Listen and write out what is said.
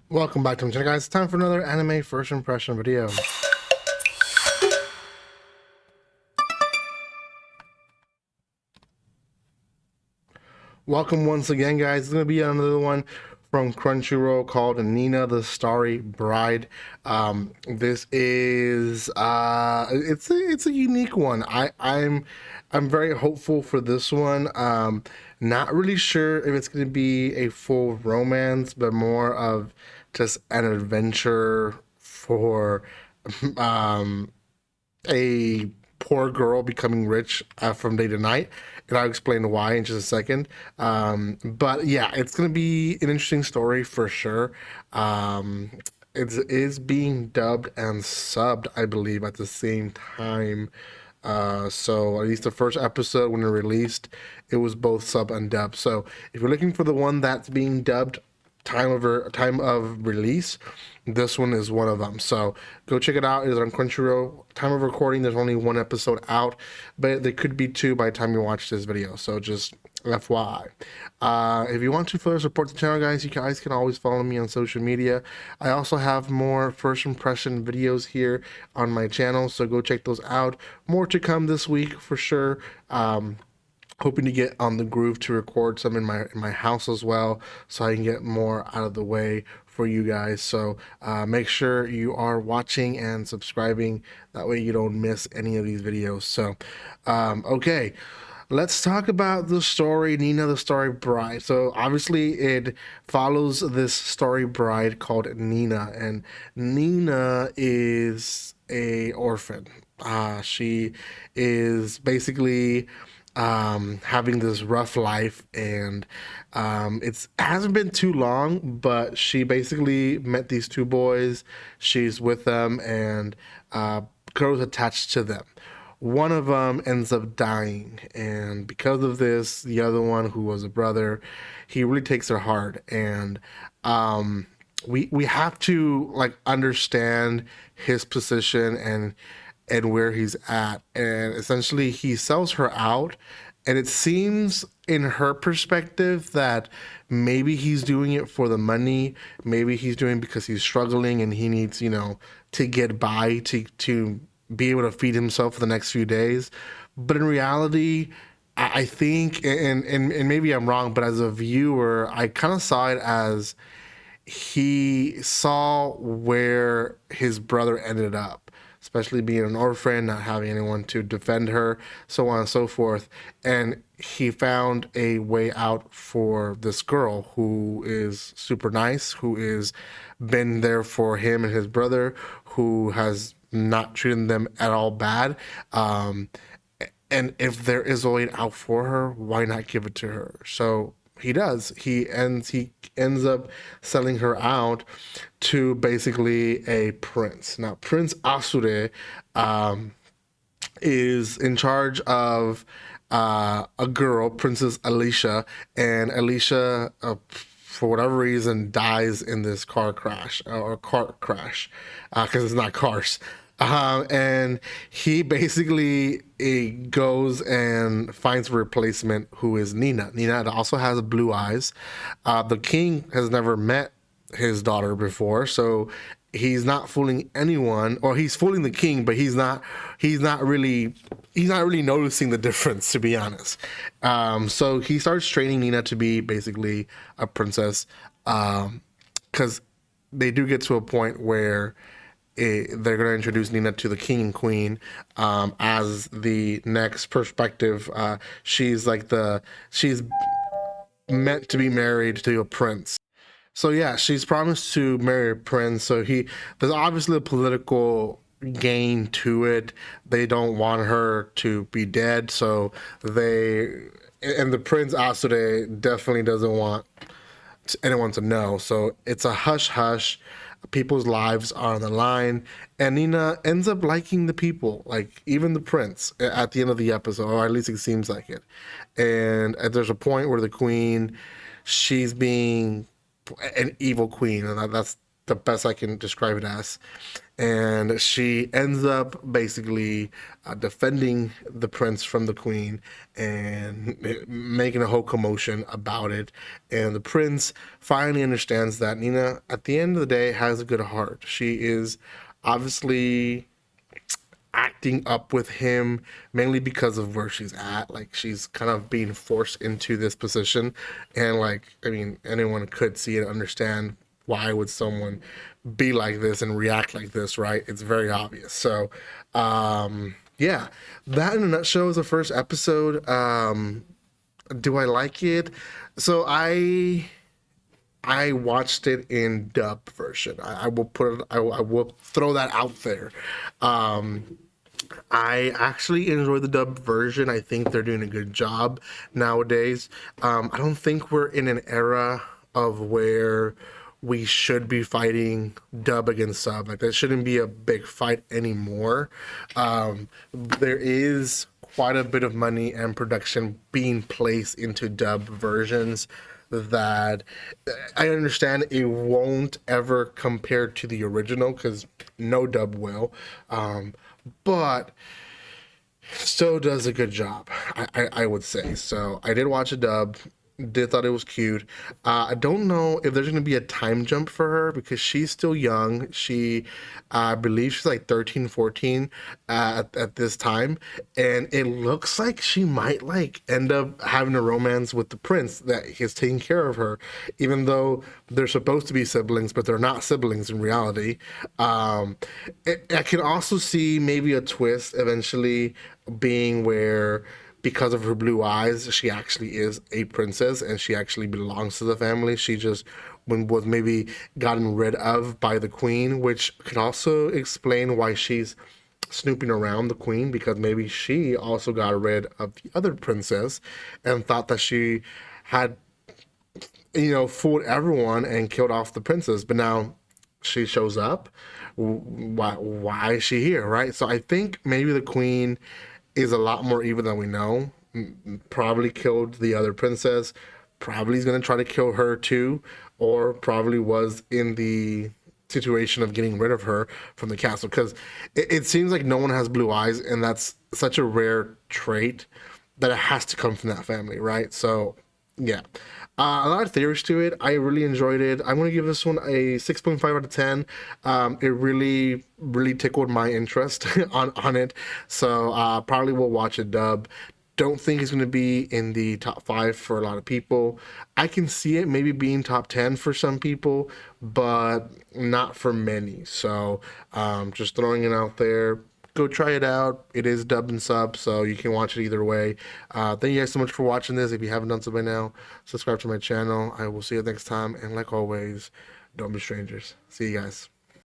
Welcome back to my channel, guys. It's time for another anime first impression video. Welcome once again, guys. It's going to be another one from Crunchyroll called Nina the Starry Bride. This is it's a unique one. I'm very hopeful for this one. Not really sure if it's going to be a full romance, but more of just an adventure for um a poor girl becoming rich from day to night, and I'll explain why in just a second. But yeah, it's gonna be an interesting story for sure. It is being dubbed and subbed, I believe, at the same time. So at least the first episode when it released, it was both sub and dub. So if you're looking for the one that's being dubbed, time of release, this one is one of them. So go check it out. It is on Crunchyroll. Time of recording, there's only one episode out, but there could be two by the time you watch this video. So just FYI. If you want to further support the channel, guys, you guys can always follow me on social media. I also have more first impression videos here on my channel, so go check those out. More to come this week for sure. Hoping to get on the groove to record some in my house as well, so I can get more out of the way for you guys. So make sure you are watching and subscribing, that way you don't miss any of these videos. So okay, let's talk about the story, Nina the Starry Bride. So obviously it follows this starry bride called Nina, and Nina is a orphan. She is basically having this rough life, and it hasn't been too long, but she basically met these two boys. She's with them, and grows attached to them. One of them ends up dying, and because of this, the other one, who was a brother, he really takes her hard. And we have to like understand his position and where he's at. And essentially he sells her out, and it seems in her perspective that maybe he's doing it for the money, maybe he's doing it because he's struggling and he needs, to get by, to be able to feed himself for the next few days. But in reality, I think, and maybe I'm wrong, but as a viewer, I kind of saw it as he saw where his brother ended up, especially being an orphan, not having anyone to defend her, so on and so forth. And he found a way out for this girl who is super nice, who is been there for him and his brother, who has not treated them at all bad. And if there is a way out for her, why not give it to her? So he does. He ends up selling her out to basically a prince. Now, Prince Asure is in charge of a girl, Princess Alicia, and Alicia, for whatever reason, dies in this car crash or car crash, because it's not cars. And he basically goes and finds a replacement, who is Nina. Nina also has blue eyes. The king has never met his daughter before, so he's not fooling anyone, or he's fooling the king, but he's not really noticing the difference, to be honest. So he starts training Nina to be basically a princess, because they do get to a point where they're going to introduce Nina to the king and queen, as the next perspective. She's meant to be married to a prince. So yeah, she's promised to marry a prince. So there's obviously a political gain to it. They don't want her to be dead. So and the prince Asure definitely doesn't want anyone to know. So it's a hush hush. People's lives are on the line, and Nina ends up liking the people, like even the prince, at the end of the episode, or at least it seems like it. And there's a point where the queen, she's being an evil queen, and that's the best I can describe it as. And she ends up basically defending the prince from the queen and making a whole commotion about it. And the prince finally understands that Nina, at the end of the day, has a good heart. She is obviously acting up with him mainly because of where she's at. Like, she's kind of being forced into this position, and like, I mean, anyone could see and understand why would someone be like this and react like this, right? It's very obvious. So yeah, that in a nutshell is the first episode. Do I like it? So I watched it in dub version. I will put it. I will throw that out there. I actually enjoy the dub version. I think they're doing a good job nowadays. I don't think we're in an era of where we should be fighting dub against sub. Like, that shouldn't be a big fight anymore. There is quite a bit of money and production being placed into dub versions that I understand it won't ever compare to the original, because no dub will. But still does a good job, I would say. So I did watch a dub, did thought it was cute. I don't know if there's going to be a time jump for her, because she's still young. She, I believe she's like 13, 14 at this time. And it looks like she might like end up having a romance with the prince that is taking care of her, even though they're supposed to be siblings, but they're not siblings in reality. I can also see maybe a twist eventually being where, because of her blue eyes, she actually is a princess and she actually belongs to the family. She just was maybe gotten rid of by the queen, which could also explain why she's snooping around the queen, because maybe she also got rid of the other princess and thought that she had, fooled everyone and killed off the princess. But now she shows up. Why is she here, right? So I think maybe the queen is a lot more evil than we know. Probably killed the other princess. Probably is going to try to kill her too, or probably was in the situation of getting rid of her from the castle, because it seems like no one has blue eyes, and that's such a rare trait that it has to come from that family, right? So yeah, a lot of theories to it. I really enjoyed it. I'm going to give this one a 6.5 out of 10. It really, really tickled my interest on it. So probably will watch a dub. Don't think it's going to be in the top 5 for a lot of people. I can see it maybe being top 10 for some people, but not for many. So just throwing it out there. Go try it out. It is dubbed and sub, so you can watch it either way. Thank you guys so much for watching this. If you haven't done so by now, subscribe to my channel. I will see you next time. And like always, don't be strangers. See you guys.